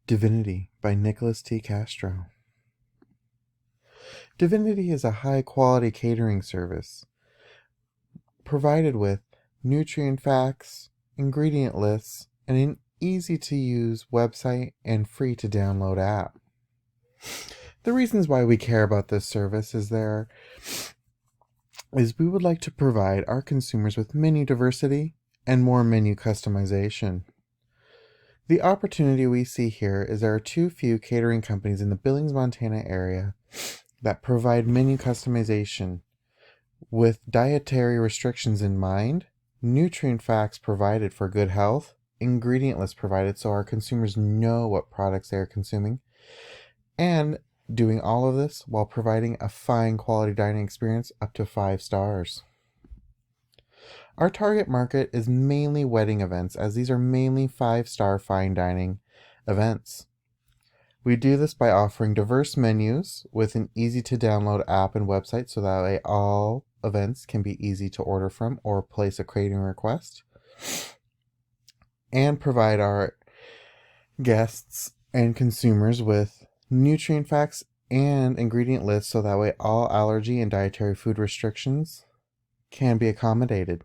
Divinity by Nicholas T. Castro. Divinity is a high-quality catering service provided with nutrient facts, ingredient lists, and an easy-to-use website and free-to-download app. The reasons why we care about this service is we would like to provide our consumers with menu diversity and more menu customization. The opportunity we see here is there are too few catering companies in the Billings, Montana area that provide menu customization with dietary restrictions in mind, nutrient facts provided for good health, ingredient lists provided so our consumers know what products they are consuming, and doing all of this while providing a fine quality dining experience up to 5 stars. Our target market is mainly wedding events, as these are mainly 5-star fine dining events. We do this by offering diverse menus with an easy-to-download app and website so that way all events can be easy to order from or place a catering request, and provide our guests and consumers with nutrient facts and ingredient lists so that way all allergy and dietary food restrictions can be accommodated.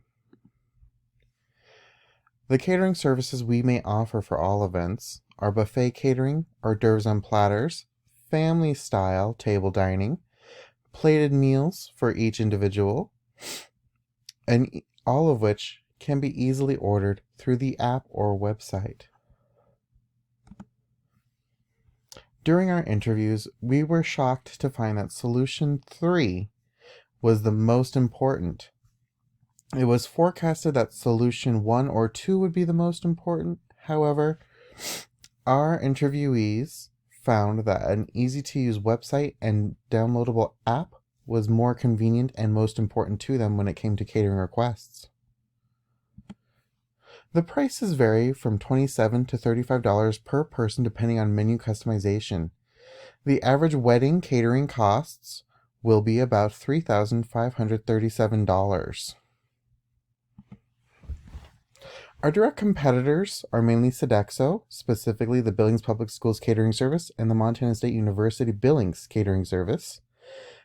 The catering services we may offer for all events are buffet catering, hors d'oeuvres on platters, family style table dining, plated meals for each individual, and all of which can be easily ordered through the app or website. During our interviews, we were shocked to find that solution 3 was the most important. It was forecasted that solution 1 or 2 would be the most important. However, our interviewees found that an easy-to-use website and downloadable app was more convenient and most important to them when it came to catering requests. The prices vary from $27 to $35 per person depending on menu customization. The average wedding catering costs will be about $3,537. Our direct competitors are mainly Sodexo, specifically the Billings Public Schools Catering Service and the Montana State University Billings Catering Service,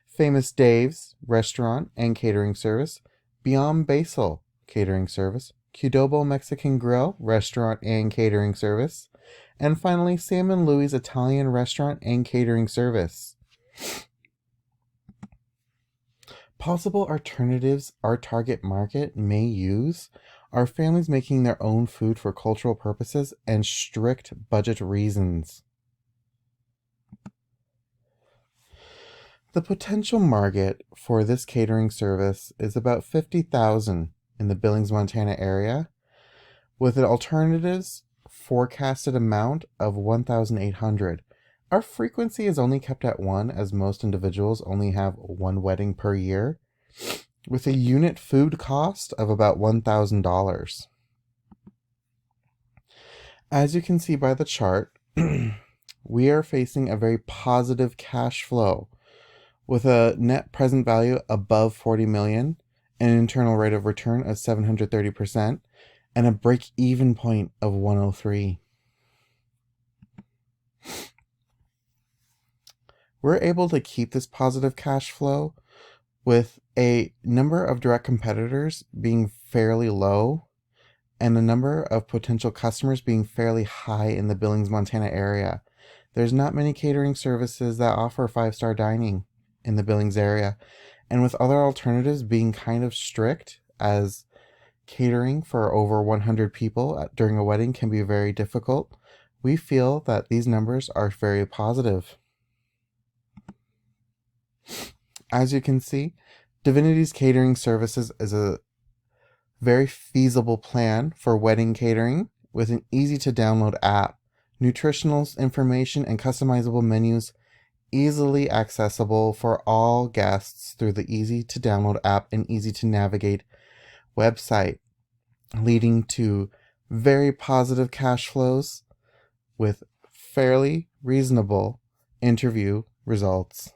Famous Dave's Restaurant and Catering Service, Beyond Basil Catering Service, Qdoba Mexican Grill Restaurant and Catering Service, and finally Sam and Louie's Italian Restaurant and Catering Service. Possible alternatives our target market may use are families making their own food for cultural purposes and strict budget reasons. The potential market for this catering service is about 50,000 in the Billings, Montana area, with an alternatives forecasted amount of 1,800. Our frequency is only kept at 1, as most individuals only have 1 wedding per year, with a unit food cost of about $1,000. As you can see by the chart, we are facing a very positive cash flow with a net present value above $40 million, an internal rate of return of 730%, and a break-even point of 103. We're able to keep this positive cash flow with a number of direct competitors being fairly low and the number of potential customers being fairly high in the Billings, Montana area. There's not many catering services that offer 5-star dining in the Billings area, and with other alternatives being kind of strict, as catering for over 100 people during a wedding can be very difficult, we feel that these numbers are very positive. As you can see, Divinity's catering services is a very feasible plan for wedding catering with an easy-to-download app, nutritional information, and customizable menus easily accessible for all guests through the easy-to-download app and easy-to-navigate website, leading to very positive cash flows with fairly reasonable interview results.